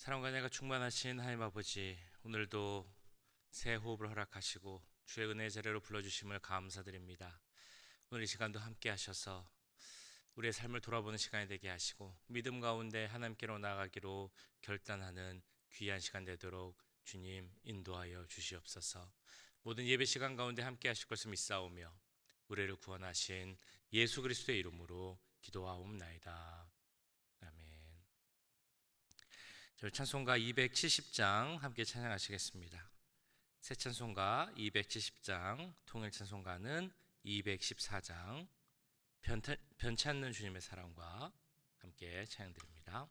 사랑과 은혜가 충만하신 하나님 아버지, 오늘도 새 호흡을 허락하시고 주의 은혜의 자리로 불러주심을 감사드립니다. 오늘 이 시간도 함께 하셔서 우리의 삶을 돌아보는 시간이 되게 하시고 믿음 가운데 하나님께로 나아가기로 결단하는 귀한 시간 되도록 주님 인도하여 주시옵소서. 모든 예배 시간 가운데 함께 하실 것을 믿사오며 우리를 구원하신 예수 그리스도의 이름으로 기도하옵나이다. 아멘. 저희 찬송가 270장 함께 찬양하시겠습니다. 새 찬송가 270장, 통일 찬송가는 214장, 변찮는 주님의 사랑과 함께 찬양드립니다.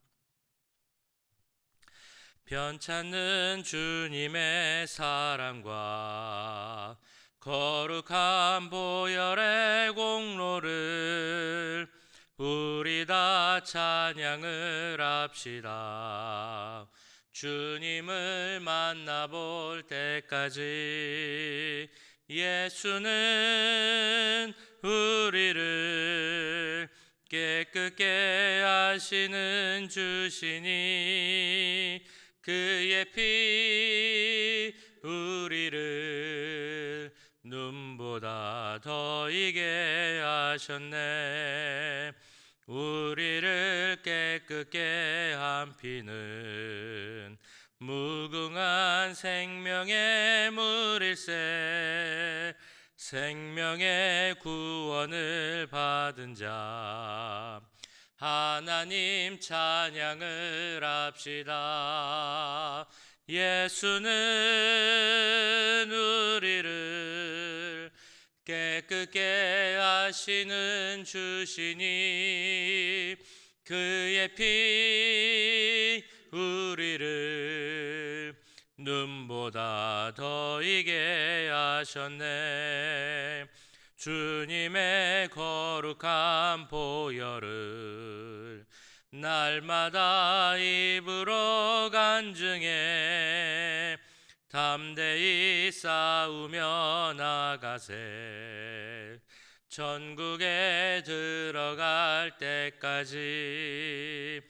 변찮는 주님의 사랑과 거룩한 보혈의 공로를 우리 다 찬양을 합시다. 주님을 만나볼 때까지 예수는 우리를 깨끗게 하시는 주시니 그의 피 우리를 눈보다 더 이게 하셨네. 우리를 깨끗게 한 피는 무궁한 생명의 물일세. 생명의 구원을 받은 자 하나님 찬양을 합시다. 예수는 우리를 깨끗게 하시는 주시니 그의 피 우리를 눈보다 더 이게 하셨네. 주님의 거룩한 보혈을 날마다 입으로 간증해 담대히 싸우며 나가세. 천국에 들어갈 때까지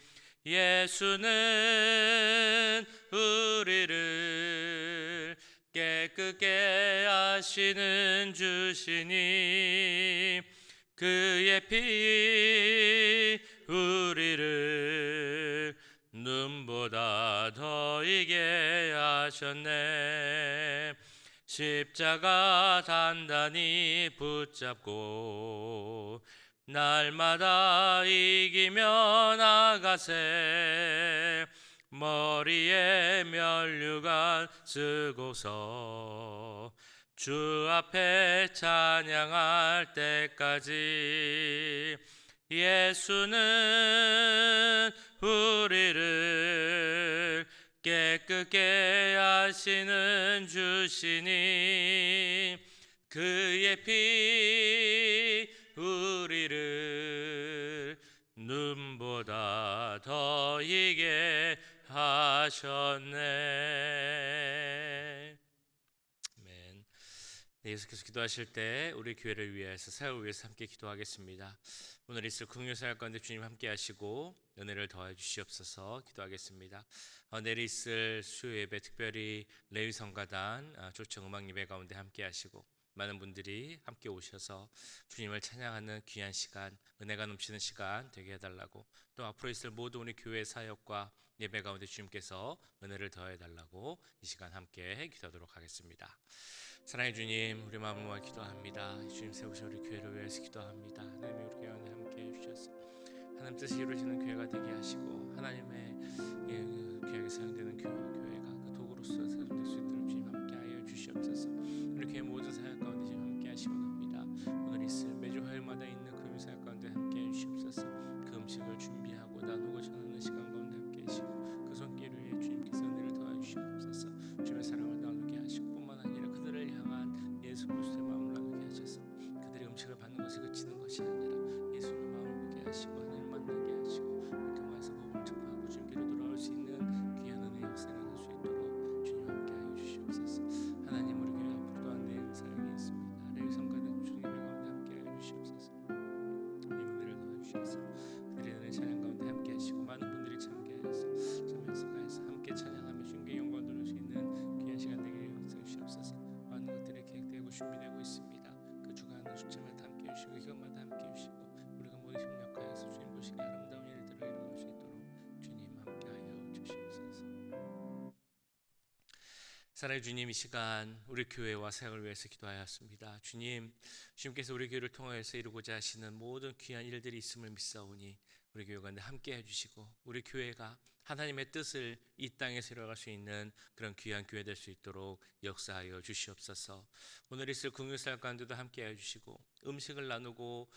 예수는 우리를 깨끗게 하시는 주시니 그의 피 우리를 눈보다 더 이게 하셨네. 십자가 단단히 붙잡고 날마다 이기며 나가세. 머리에 면류관 쓰고서 주 앞에 찬양할 때까지 예수는 우리를 깨끗게 하시는 주시니 그의 피 우리를 눈보다 더 이게 하셨네. 아멘. 네, 계속해서 기도하실 때 우리 교회를 위해서 사역을 위해서 함께 기도하겠습니다. 오늘 있을 긍휼 사역 가운데 주님 함께 하시고 은혜를 더해 주시옵소서. 기도하겠습니다. 내일 있을 수요 예배, 특별히 레위 성가단 초청 음악 예배 가운데 함께 하시고 많은 분들이 함께 오셔서 주님을 찬양하는 귀한 시간, 은혜가 넘치는 시간 되게 해달라고, 또 앞으로 있을 모든 우리 교회 사역과 예배 가운데 주님께서 은혜를 더해달라고 이 시간 함께 기도하도록 하겠습니다. 사랑해 주님, 우리 마음을 모아 기도합니다. 주님 세우신 우리 교회를 위해서 기도합니다. 하나님이 우리 교회 안에 함께 해주셔서 하나님 뜻이 이루어지는 교회가 되게 하시고 하나님의 귀하게 사용되는 교회가 그 도구로서 사용될 수 있도록 주님 함께 하여 주시옵소서. 우리 교회 모든 사역 가운데 주님 함께 하시고 합니다. 오늘 있을 매주 화요일마다 있는 금요 사역 가운데 함께 해 주시옵소서. 그 음식을 준비하고 나누고 전하는 시간 가운데 함께 하시고 그 손길을 위해 주님께서 은혜를 더해 주시옵소서. 주님의 사랑을 나누게 하시고 뿐만 아니라 그들을 향한 예수 그리스도의 마음을 나누게 하셔서 그들의 음식을 받는 것이 그치는 것이 아니라 예수님의 마음을 보게 하시고 하나님을 만나게 하시고 그를 통해서 복음을 전파하고 주님께로 돌아올 수 있는 귀한 은혜의 역사를 할 수 있도록 주님 함께 하여 주시옵소서. 하나님, 우리 교회 앞으로도 안내의 사역이 있습니다. 레위 성가대 주님의 가운데 함께 하여 주시옵소서. 은혜를 더해 주셔서 그들의 은혜 찬양 가운데 함께 하시고 많은 분들이 참여해서 가해서 함께 준비되고 있습니다. 그 주관하는 숫자마다 함께 해주시고 기간마다 함께 해주시고 우리가 모두 협력하여서 주님 보시기에 아름다운 일들을 이루어갈 수 있도록 주님 함께하여 주시옵소서. 사랑의 주님, 이 시간 우리 교회와 사역을 위해서 기도하였습니다. 주님께서 우리 교회를 통하여서 이루고자 하시는 모든 귀한 일들이 있음을 믿사오니 우리 교회 가운데 함께 해주시고 우리 교회가 하나님의 뜻을 이 땅에서 이뤄갈 수 있는 그런 귀한 교회 될 수 있도록 역사하여 주시옵소서. 오늘 있을 국유사역 가운데도 함께 해주시고 음식을 나누고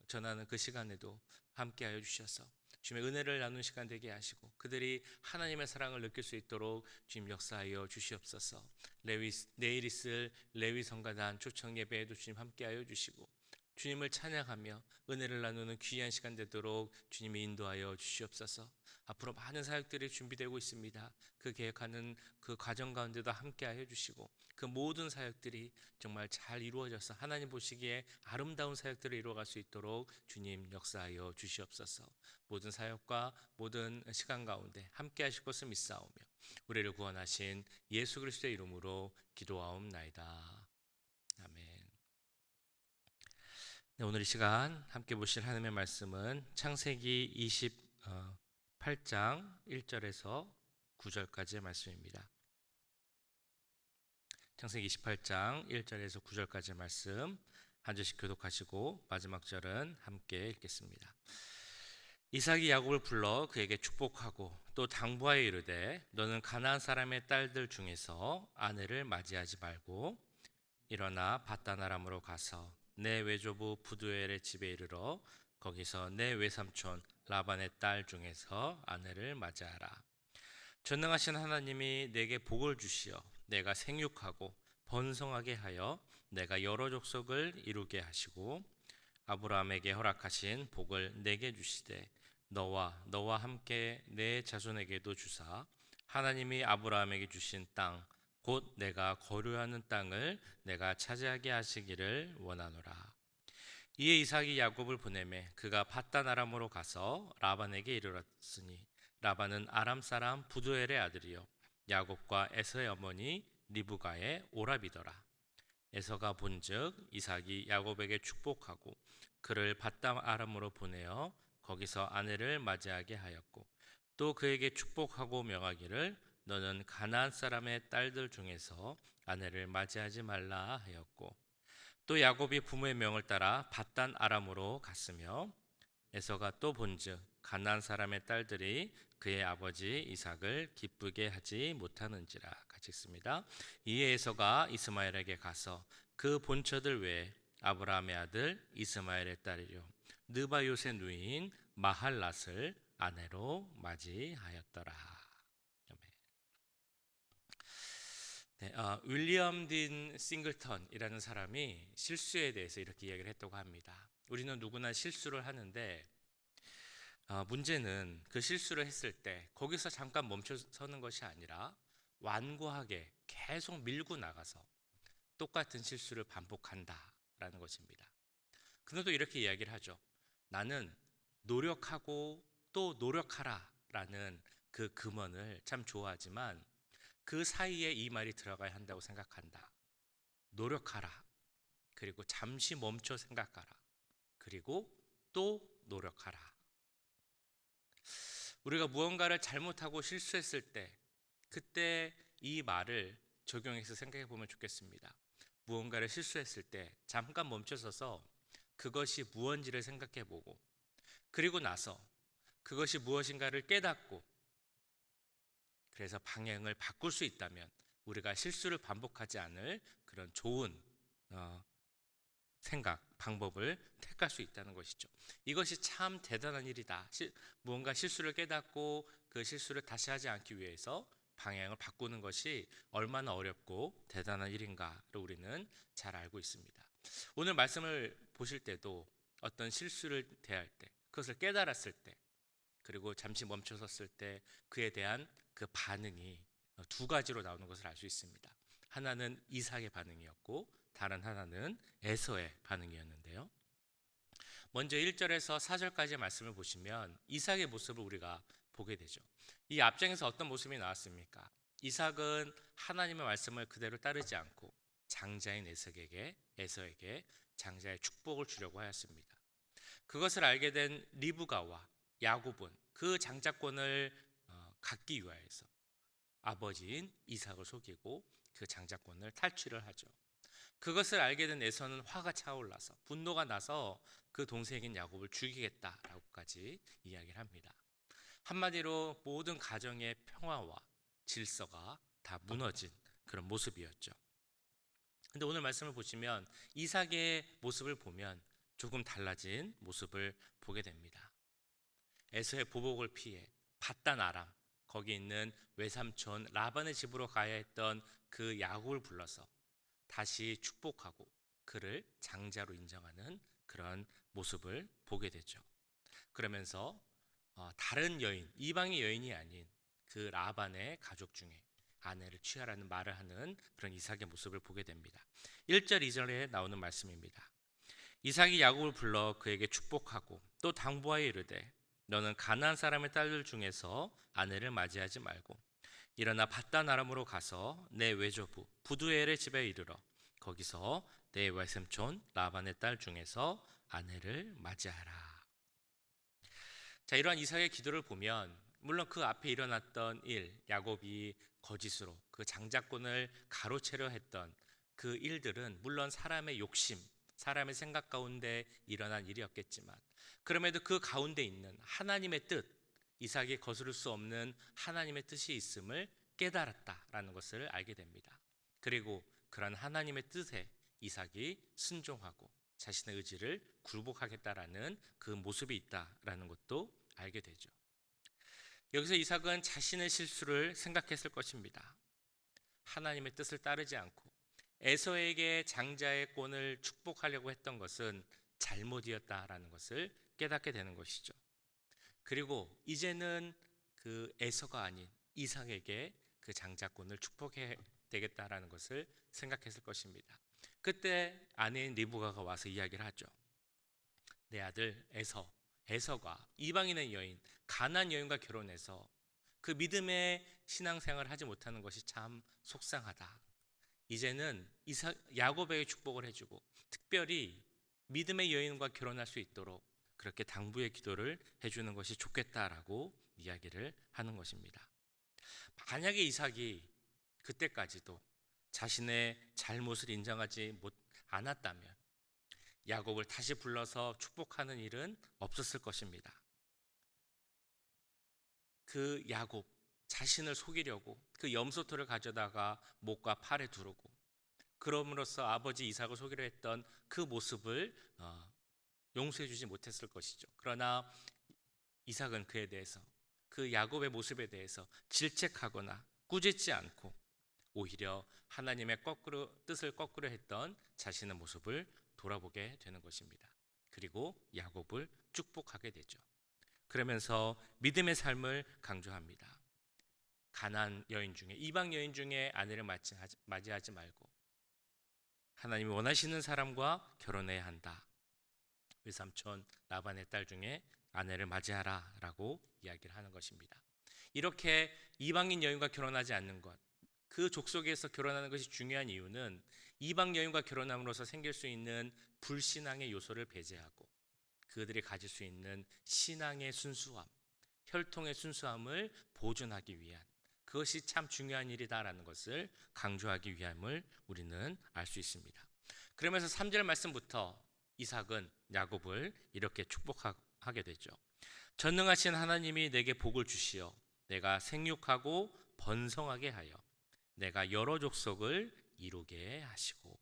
전하는 그 시간에도 함께 하여 주셔서 주님의 은혜를 나누는 시간 되게 하시고 그들이 하나님의 사랑을 느낄 수 있도록 주님 역사하여 주시옵소서. 내일 있을 레위 성가단 초청 예배에도 주님 함께하여 주시고 주님을 찬양하며 은혜를 나누는 귀한 시간 되도록 주님이 인도하여 주시옵소서. 앞으로 많은 사역들이 준비되고 있습니다. 그 계획하는 그 과정 가운데도 함께하여 주시고 그 모든 사역들이 정말 잘 이루어져서 하나님 보시기에 아름다운 사역들을 이루어갈 수 있도록 주님 역사하여 주시옵소서. 모든 사역과 모든 시간 가운데 함께하실 것을 믿사오며 우리를 구원하신 예수 그리스도의 이름으로 기도하옵나이다. 아멘. 네, 오늘 이 시간 함께 보실 하나님의 말씀은 창세기 28장 1절에서 9절까지의 말씀입니다. 창세기 28장 1절에서 9절까지의 말씀 한 절씩 교독하시고 마지막 절은 함께 읽겠습니다. 이삭이 야곱을 불러 그에게 축복하고 또 당부하여 이르되 너는 가나안 사람의 딸들 중에서 아내를 맞이하지 말고 일어나 밧단 아람으로 가서 내 외조부 부두엘의 집에 이르러 거기서 내 외삼촌 라반의 딸 중에서 아내를 맞이하라. 전능하신 하나님이 내게 복을 주시어 내가 생육하고 번성하게 하여 내가 여러 족속을 이루게 하시고 아브라함에게 허락하신 복을 내게 주시되 너와 함께 내 자손에게도 주사 하나님이 아브라함에게 주신 땅 곧 내가 거류하는 땅을 내가 차지하게 하시기를 원하노라. 이에 이삭이 야곱을 보내매 그가 밧단 아람으로 가서 라반에게 이르렀으니 라반은 아람 사람 부두엘의 아들이요 야곱과 에서의 어머니 리브가의 오라비더라. 에서가 본즉 이삭이 야곱에게 축복하고 그를 밧단 아람으로 보내어 거기서 아내를 맞이하게 하였고 또 그에게 축복하고 명하기를 너는 가나안 사람의 딸들 중에서 아내를 맞이하지 말라 하였고 또 야곱이 부모의 명을 따라 밧단 아람으로 갔으며 에서가 또 본즉 가나안 사람의 딸들이 그의 아버지 이삭을 기쁘게 하지 못하는지라. 같이 읽습니다. 이에 에서가 이스마엘에게 가서 그 본처들 외에 아브라함의 아들 이스마엘의 딸이요 느바요의 누이인 마할랏을 아내로 맞이하였더라. 네, 윌리엄 딘 싱글턴이라는 사람이 실수에 대해서 이렇게 이야기를 했다고 합니다. 우리는 누구나 실수를 하는데 문제는 그 실수를 했을 때 거기서 잠깐 멈춰서는 것이 아니라 완고하게 계속 밀고 나가서 똑같은 실수를 반복한다라는 것입니다. 그들도 이렇게 이야기를 하죠. 나는 노력하고 또 노력하라라는 그 금언을 참 좋아하지만 그 사이에 이 말이 들어가야 한다고 생각한다. 노력하라. 그리고 잠시 멈춰 생각하라. 그리고 또 노력하라. 우리가 무언가를 잘못하고 실수했을 때 그때 이 말을 적용해서 생각해 보면 좋겠습니다. 무언가를 실수했을 때 잠깐 멈춰서서 그것이 무엇인지를 생각해 보고 그리고 나서 그것이 무엇인가를 깨닫고 그래서 방향을 바꿀 수 있다면 우리가 실수를 반복하지 않을 그런 좋은 생각, 방법을 택할 수 있다는 것이죠. 이것이 참 대단한 일이다. 무언가 실수를 깨닫고 그 실수를 다시 하지 않기 위해서 방향을 바꾸는 것이 얼마나 어렵고 대단한 일인가를 우리는 잘 알고 있습니다. 오늘 말씀을 보실 때도 어떤 실수를 대할 때, 그것을 깨달았을 때, 그리고 잠시 멈춰섰을 때 그에 대한 그 반응이 두 가지로 나오는 것을 알 수 있습니다. 하나는 이삭의 반응이었고 다른 하나는 에서의 반응이었는데요. 먼저 1절에서 4절까지의 말씀을 보시면 이삭의 모습을 우리가 보게 되죠. 이 앞장에서 어떤 모습이 나왔습니까? 이삭은 하나님의 말씀을 그대로 따르지 않고 장자인 에서에게 장자의 축복을 주려고 하였습니다. 그것을 알게 된 리브가와 야곱은 그 장자권을 갖기 위하여서 아버지인 이삭을 속이고 그 장자권을 탈취를 하죠. 그것을 알게 된 에서는 화가 차올라서 분노가 나서 그 동생인 야곱을 죽이겠다라고까지 이야기를 합니다. 한마디로 모든 가정의 평화와 질서가 다 무너진 그런 모습이었죠. 근데 오늘 말씀을 보시면 이삭의 모습을 보면 조금 달라진 모습을 보게 됩니다. 에서의 보복을 피해 바단 아람 거기 있는 외삼촌 라반의 집으로 가야 했던 그 야곱을 불러서 다시 축복하고 그를 장자로 인정하는 그런 모습을 보게 되죠. 그러면서 다른 여인, 이방의 여인이 아닌 그 라반의 가족 중에 아내를 취하라는 말을 하는 그런 이삭의 모습을 보게 됩니다. 1절 2절에 나오는 말씀입니다. 이삭이 야곱을 불러 그에게 축복하고 또 당부하여 이르되 너는 가나안 사람의 딸들 중에서 아내를 맞이하지 말고 일어나 바단 아람으로 가서 내 외조부 부두엘의 집에 이르러 거기서 내 외삼촌 라반의 딸 중에서 아내를 맞이하라. 자, 이러한 이삭의 기도를 보면 물론 그 앞에 일어났던 일, 야곱이 거짓으로 그 장자권을 가로채려 했던 그 일들은 물론 사람의 욕심, 사람의 생각 가운데 일어난 일이었겠지만 그럼에도 그 가운데 있는 하나님의 뜻, 이삭이 거스를 수 없는 하나님의 뜻이 있음을 깨달았다라는 것을 알게 됩니다. 그리고 그런 하나님의 뜻에 이삭이 순종하고 자신의 의지를 굴복하겠다라는 그 모습이 있다라는 것도 알게 되죠. 여기서 이삭은 자신의 실수를 생각했을 것입니다. 하나님의 뜻을 따르지 않고 에서에게 장자의 권을 축복하려고 했던 것은 잘못이었다라는 것을 깨닫게 되는 것이죠. 그리고 이제는 그 에서가 아닌 이삭에게 그 장자권을 축복해야 되겠다라는 것을 생각했을 것입니다. 그때 아내인 리브가가 와서 이야기를 하죠. 내 아들 에서가 이방인의 여인 가나안 여인과 결혼해서 그 믿음의 신앙생활을 하지 못하는 것이 참 속상하다. 이제는 야곱에게 축복을 해주고 특별히 믿음의 여인과 결혼할 수 있도록 그렇게 당부의 기도를 해주는 것이 좋겠다라고 이야기를 하는 것입니다. 만약에 이삭이 그때까지도 자신의 잘못을 인정하지 않았다면 야곱을 다시 불러서 축복하는 일은 없었을 것입니다. 그 야곱 자신을 속이려고 그 염소토를 가져다가 목과 팔에 두르고 그럼으로써 아버지 이삭을 속이려 했던 그 모습을 용서해 주지 못했을 것이죠. 그러나 이삭은 그에 대해서 그 야곱의 모습에 대해서 질책하거나 꾸짖지 않고 오히려 하나님의 뜻을 거꾸로 했던 자신의 모습을 돌아보게 되는 것입니다. 그리고 야곱을 축복하게 되죠. 그러면서 믿음의 삶을 강조합니다. 가나안 여인 중에 이방 여인 중에 아내를 맞이하지 말고 하나님이 원하시는 사람과 결혼해야 한다. 외삼촌 라반의 딸 중에 아내를 맞이하라라고 이야기를 하는 것입니다. 이렇게 이방인 여인과 결혼하지 않는 것, 그 족속에서 결혼하는 것이 중요한 이유는 이방 여인과 결혼함으로써 생길 수 있는 불신앙의 요소를 배제하고 그들이 가질 수 있는 신앙의 순수함, 혈통의 순수함을 보존하기 위한 그것이 참 중요한 일이다라는 것을 강조하기 위함을 우리는 알 수 있습니다. 그러면서 3절 말씀부터 이삭은 야곱을 이렇게 축복하게 되죠. 전능하신 하나님이 내게 복을 주시어 내가 생육하고 번성하게 하여 내가 여러 족속을 이루게 하시고.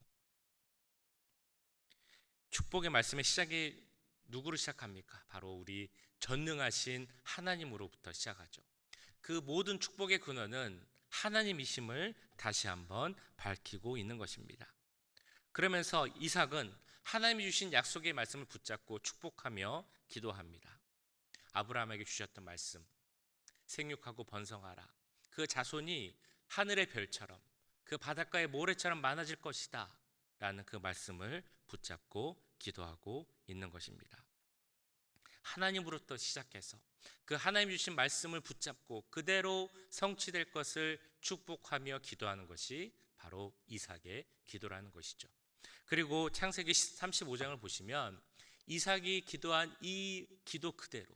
축복의 말씀의 시작이 누구로 시작합니까? 바로 우리 전능하신 하나님으로부터 시작하죠. 그 모든 축복의 근원은 하나님이심을 다시 한번 밝히고 있는 것입니다. 그러면서 이삭은 하나님이 주신 약속의 말씀을 붙잡고 축복하며 기도합니다. 아브라함에게 주셨던 말씀, 생육하고 번성하라. 그 자손이 하늘의 별처럼 그 바닷가의 모래처럼 많아질 것이다 라는 그 말씀을 붙잡고 기도하고 있는 것입니다. 하나님으로부터 시작해서 그 하나님 주신 말씀을 붙잡고 그대로 성취될 것을 축복하며 기도하는 것이 바로 이삭의 기도라는 것이죠. 그리고 창세기 35장을 보시면 이삭이 기도한 이 기도 그대로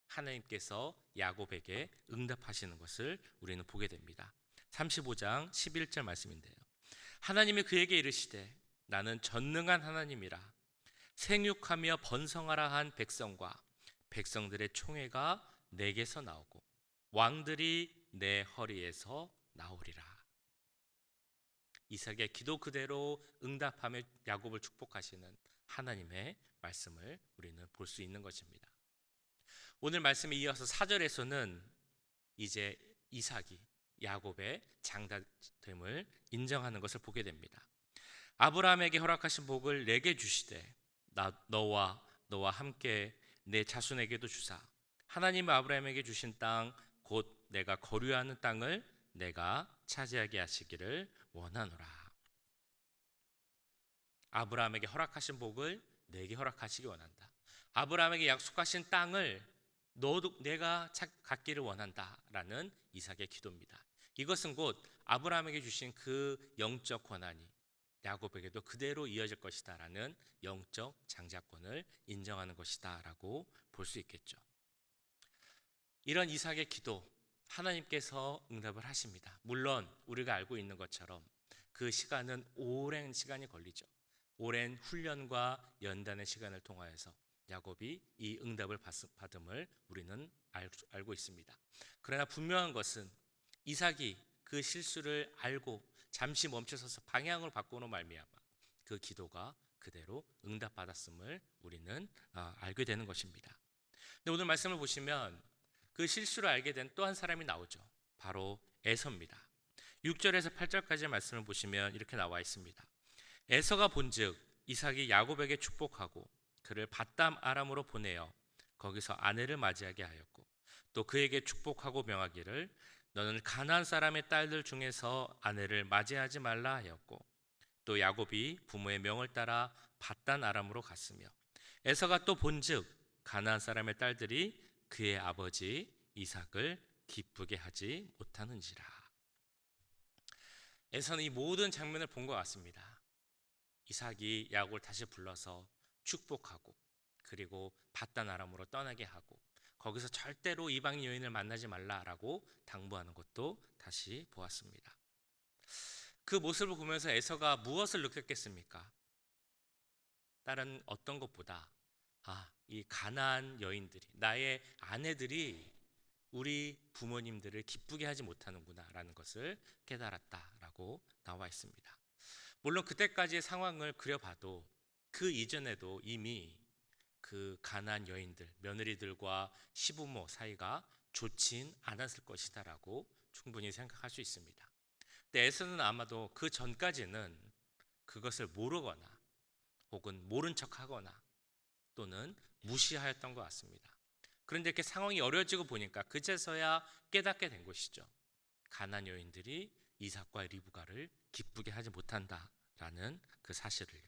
하나님께서 야곱에게 응답하시는 것을 우리는 보게 됩니다. 35장 11절 말씀인데요. 하나님이 그에게 이르시되 나는 전능한 하나님이라 생육하며 번성하라 한 백성과 백성들의 총회가 내게서 나오고 왕들이 내 허리에서 나오리라. 이삭의 기도 그대로 응답하며 야곱을 축복하시는 하나님의 말씀을 우리는 볼 수 있는 것입니다. 오늘 말씀에 이어서 4절에서는 이제 이삭이 야곱의 장자됨을 인정하는 것을 보게 됩니다. 아브라함에게 허락하신 복을 내게 주시되 너와 함께 내 자손에게도 주사 하나님이 아브라함에게 주신 땅 곧 내가 거류하는 땅을 내가 차지하게 하시기를 원하노라. 아브라함에게 허락하신 복을 내게 허락하시기 원한다. 아브라함에게 약속하신 땅을 너도 내가 갖기를 원한다라는 이삭의 기도입니다. 이것은 곧 아브라함에게 주신 그 영적 권한이 야곱에게도 그대로 이어질 것이다라는 영적 장자권을 인정하는 것이다라고 볼 수 있겠죠. 이런 이삭의 기도 하나님께서 응답을 하십니다. 물론 우리가 알고 있는 것처럼 그 시간은 오랜 시간이 걸리죠. 오랜 훈련과 연단의 시간을 통하여서 야곱이 이 응답을 받음을 우리는 알고 있습니다. 그러나 분명한 것은 이삭이 그 실수를 알고 잠시 멈춰서서 방향을 바꾸는 말미암아 그 기도가 그대로 응답받았음을 우리는 알게 되는 것입니다. 근데 오늘 말씀을 보시면 그 실수를 알게 된 또 한 사람이 나오죠. 바로 에서입니다. 6절에서 8절까지의 말씀을 보시면 이렇게 나와 있습니다. 에서가 본즉 이삭이 야곱에게 축복하고 그를 밧담 아람으로 보내어 거기서 아내를 맞이하게 하였고 또 그에게 축복하고 명하기를 너는 가나안 사람의 딸들 중에서 아내를 맞이하지 말라 하였고 또 야곱이 부모의 명을 따라 밧단 아람으로 갔으며 에서가 또 본즉 가나안 사람의 딸들이 그의 아버지 이삭을 기쁘게 하지 못하는지라. 에서는 이 모든 장면을 본 것 같습니다. 이삭이 야곱을 다시 불러서 축복하고 그리고 밧단 아람으로 떠나게 하고 거기서 절대로 이방 여인을 만나지 말라라고 당부하는 것도 다시 보았습니다. 그 모습을 보면서 에서가 무엇을 느꼈겠습니까? 다른 어떤 것보다 이 가나안 여인들이 나의 아내들이 우리 부모님들을 기쁘게 하지 못하는구나라는 것을 깨달았다라고 나와 있습니다. 물론 그때까지의 상황을 그려봐도 그 이전에도 이미 그 가나안 여인들, 며느리들과 시부모 사이가 좋진 않았을 것이다라고 충분히 생각할 수 있습니다. 근데 에서는 아마도 그 전까지는 그것을 모르거나 혹은 모른 척하거나 또는 무시하였던 것 같습니다. 그런데 이렇게 상황이 어려워지고 보니까 그제서야 깨닫게 된 것이죠. 가나안 여인들이 이삭과 리브가를 기쁘게 하지 못한다라는 그 사실을요.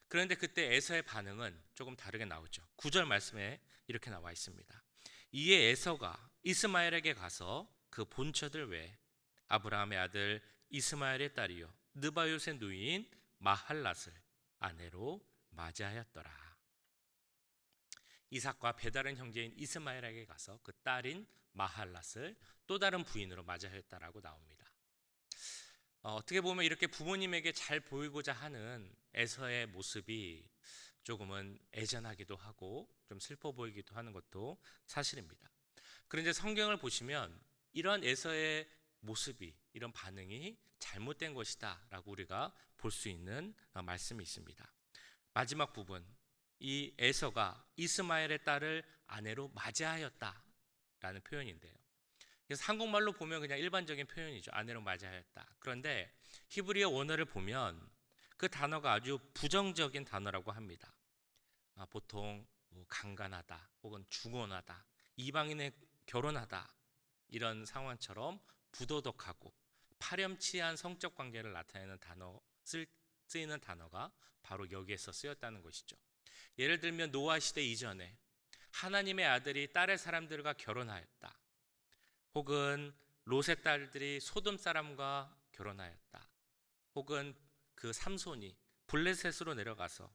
그런데 그때 에서의 반응은 조금 다르게 나오죠. 9절 말씀에 이렇게 나와 있습니다. 이에 에서가 이스마엘에게 가서 그 본처들 외에 아브라함의 아들 이스마엘의 딸이요 느바요의 누이인 마할랏을 아내로 맞이하였더라. 이삭과 배다른 형제인 이스마엘에게 가서 그 딸인 마할랏을 또 다른 부인으로 맞이하였다라고 나옵니다. 어떻게 보면 이렇게 부모님에게 잘 보이고자 하는 에서의 모습이 조금은 애잔하기도 하고 좀 슬퍼 보이기도 하는 것도 사실입니다. 그런데 성경을 보시면 이런 에서의 모습이 이런 반응이 잘못된 것이다 라고 우리가 볼 수 있는 말씀이 있습니다. 마지막 부분, 이 에서가 이스마엘의 딸을 아내로 맞이하였다라는 표현인데요. 그래서 한국말로 보면 그냥 일반적인 표현이죠. 아내로 맞이하였다. 그런데 히브리어 원어를 보면 그 단어가 아주 부정적인 단어라고 합니다. 보통 강간하다 혹은 중혼하다, 이방인에 결혼하다 이런 상황처럼 부도덕하고 파렴치한 성적 관계를 나타내는 쓰이는 단어가 바로 여기에서 쓰였다는 것이죠. 예를 들면 노아 시대 이전에 하나님의 아들이 딸의 사람들과 결혼하였다. 혹은 롯의 딸들이 소돔 사람과 결혼하였다. 혹은 그 삼손이 블레셋으로 내려가서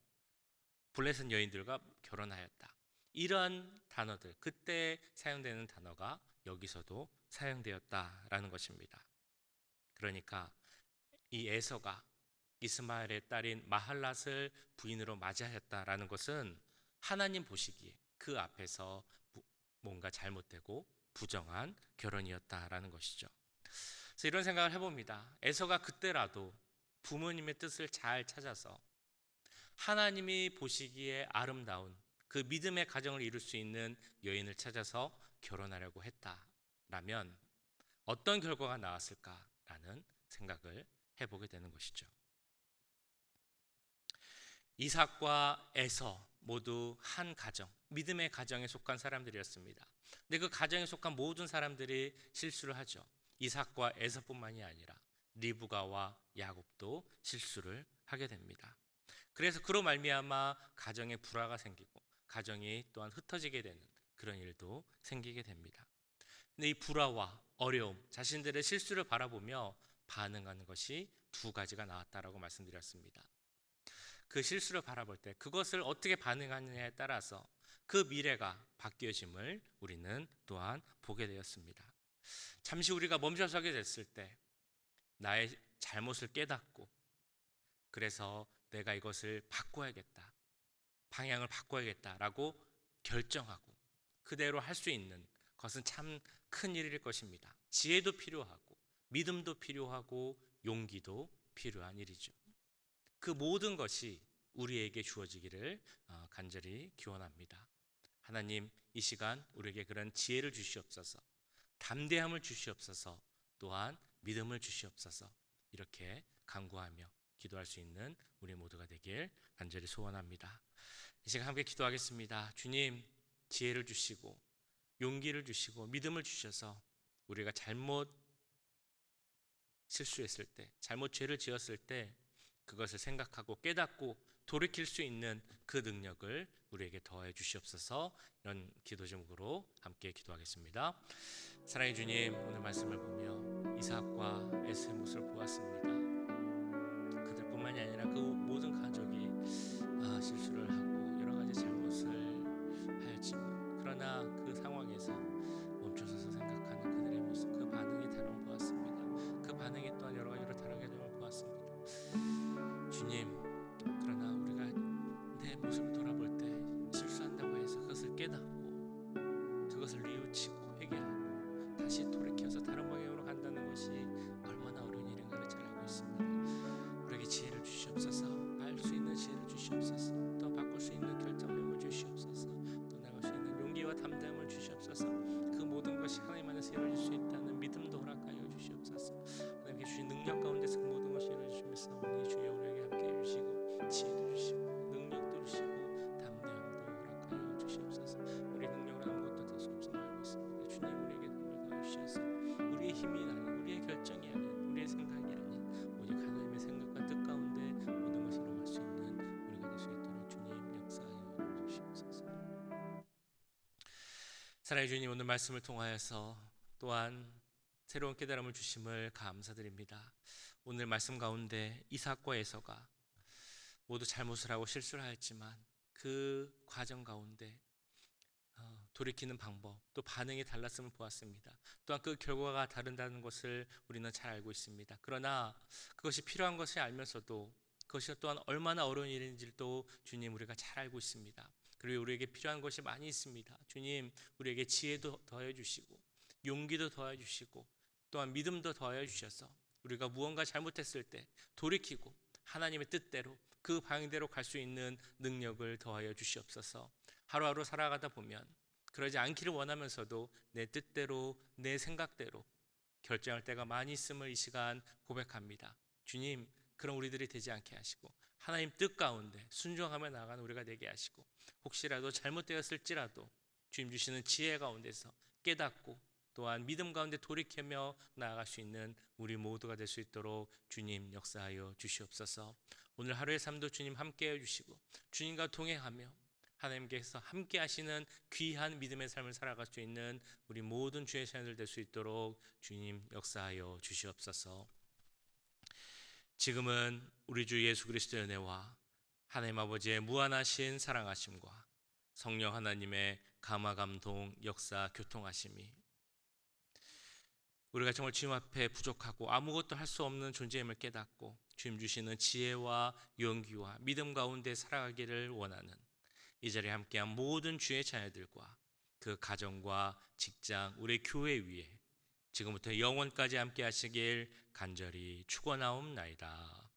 블레셋 여인들과 결혼하였다. 이러한 단어들, 그때 사용되는 단어가 여기서도 사용되었다라는 것입니다. 그러니까 이 에서가 이스마엘의 딸인 마할랏을 부인으로 맞이하였다라는 것은 하나님 보시기에 그 앞에서 뭔가 잘못되고 부정한 결혼이었다라는 것이죠. 그래서 이런 생각을 해봅니다. 에서가 그때라도 부모님의 뜻을 잘 찾아서 하나님이 보시기에 아름다운 그 믿음의 가정을 이룰 수 있는 여인을 찾아서 결혼하려고 했다라면 어떤 결과가 나왔을까라는 생각을 해보게 되는 것이죠. 이삭과 에서 모두 한 가정, 믿음의 가정에 속한 사람들이었습니다. 근데 그 가정에 속한 모든 사람들이 실수를 하죠. 이삭과 에서뿐만이 아니라 리브가와 야곱도 실수를 하게 됩니다. 그래서 그로 말미암아 가정에 불화가 생기고 가정이 또한 흩어지게 되는 그런 일도 생기게 됩니다. 근데 이 불화와 어려움, 자신들의 실수를 바라보며 반응하는 것이 두 가지가 나왔다라고 말씀드렸습니다. 그 실수를 바라볼 때 그것을 어떻게 반응하느냐에 따라서 그 미래가 바뀌어짐을 우리는 또한 보게 되었습니다. 잠시 우리가 멈춰서게 됐을 때 나의 잘못을 깨닫고 그래서 내가 이것을 바꿔야겠다, 방향을 바꿔야겠다라고 결정하고 그대로 할 수 있는 것은 참 큰 일일 것입니다. 지혜도 필요하고 믿음도 필요하고 용기도 필요한 일이죠. 그 모든 것이 우리에게 주어지기를 간절히 기원합니다. 하나님, 이 시간 우리에게 그런 지혜를 주시옵소서, 담대함을 주시옵소서, 또한 믿음을 주시옵소서, 이렇게 간구하며 기도할 수 있는 우리 모두가 되길 간절히 소원합니다. 이 시간 함께 기도하겠습니다. 주님, 지혜를 주시고 용기를 주시고 믿음을 주셔서 우리가 잘못 실수했을 때, 잘못 죄를 지었을 때 그것을 생각하고 깨닫고 돌이킬 수 있는 그 능력을 우리에게 더해 주시옵소서. 이런 기도 제목으로 함께 기도하겠습니다. 사랑의 주님, 오늘 말씀을 보며 이삭과 에서의 모습을 보았습니다. 그들뿐만이 아니라 그 모든 가족이 실수를 하고 여러 가지 잘못을 하였지만 그러나 그 상황에서 멈춰서서 생각하는 그들의 모습, 그 반응이 다름을 보았습니다. 그 반응이 또한 여러 가지로 다르게 됨을 보았습니다. 주님, 그러나 우리가 내 모습을 돌아볼 때 실수한다고 해서 그것을 깨닫고 그것을 뉘우치고 회개하고 다시 돌이켜서 다른 방향으로 간다는 것이 얼마나 어려운 일인가를 잘 알고 있습니다. 우리에게 지혜를 주시옵소서, 알 수 있는 지혜를 주시옵소서, 또 바꿀 수 있는 결정력을 주시옵소서, 또 나갈 수 있는 용기와 담대함을 주시옵소서, 그 모든 것이 하나님 안에서 이루어질 수 있다는 믿음도 허락하여 주시옵소서. 하나님께 주신 능력 가운데서 그 모든 것이 이루어지시옵소서. 주여 우리에게 함께 해주시고 지혜도 주시고 능력도 주시고 담대함도 허락하여 주시옵소서. 우리 능력으로 아무것도 될 수 없음을 알고 있습니다. 주님, 우리에게 능력을 더해 주셔서 우리의 힘이 아닌, 우리의 결정이 아닌, 우리의 생각이 아닌 오직 하나님의 생각과 뜻 가운데 모든 것을 이뤄갈 수 있는 우리가 될 수 있도록 주님 역사하여 주시옵소서. 사랑의 주님, 오늘 말씀을 통하여서 또한 새로운 깨달음을 주심을 감사드립니다. 오늘 말씀 가운데 이삭과 에서가 모두 잘못을 하고 실수를 하였지만 그 과정 가운데 돌이키는 방법, 또 반응이 달랐음을 보았습니다. 또한 그 결과가 다른다는 것을 우리는 잘 알고 있습니다. 그러나 그것이 필요한 것을 알면서도 그것이 또한 얼마나 어려운 일인지도 주님 우리가 잘 알고 있습니다. 그리고 우리에게 필요한 것이 많이 있습니다. 주님, 우리에게 지혜도 더해 주시고 용기도 더해 주시고 또한 믿음도 더해 주셔서 우리가 무언가 잘못했을 때 돌이키고 하나님의 뜻대로 그 방향대로 갈 수 있는 능력을 더하여 주시옵소서. 하루하루 살아가다 보면 그러지 않기를 원하면서도 내 뜻대로 내 생각대로 결정할 때가 많이 있음을 이 시간 고백합니다. 주님, 그런 우리들이 되지 않게 하시고 하나님 뜻 가운데 순종하며 나아가는 우리가 되게 하시고 혹시라도 잘못되었을지라도 주님 주시는 지혜 가운데서 깨닫고 또한 믿음 가운데 돌이키며 나아갈 수 있는 우리 모두가 될 수 있도록 주님 역사하여 주시옵소서. 오늘 하루의 삶도 주님 함께해 주시고 주님과 동행하며 하나님께서 함께 하시는 귀한 믿음의 삶을 살아갈 수 있는 우리 모든 주의 자녀들 될 수 있도록 주님 역사하여 주시옵소서. 지금은 우리 주 예수 그리스도의 은혜와 하나님 아버지의 무한하신 사랑하심과 성령 하나님의 감화 감동 역사 교통하심이 우리가 정말 주님 앞에 부족하고 아무것도 할 수 없는 존재임을 깨닫고 주님 주시는 지혜와 용기와 믿음 가운데 살아가기를 원하는 이 자리에 함께한 모든 주의 자녀들과 그 가정과 직장, 우리 교회 위에 지금부터 영원까지 함께 하시길 간절히 축원하옵나이다.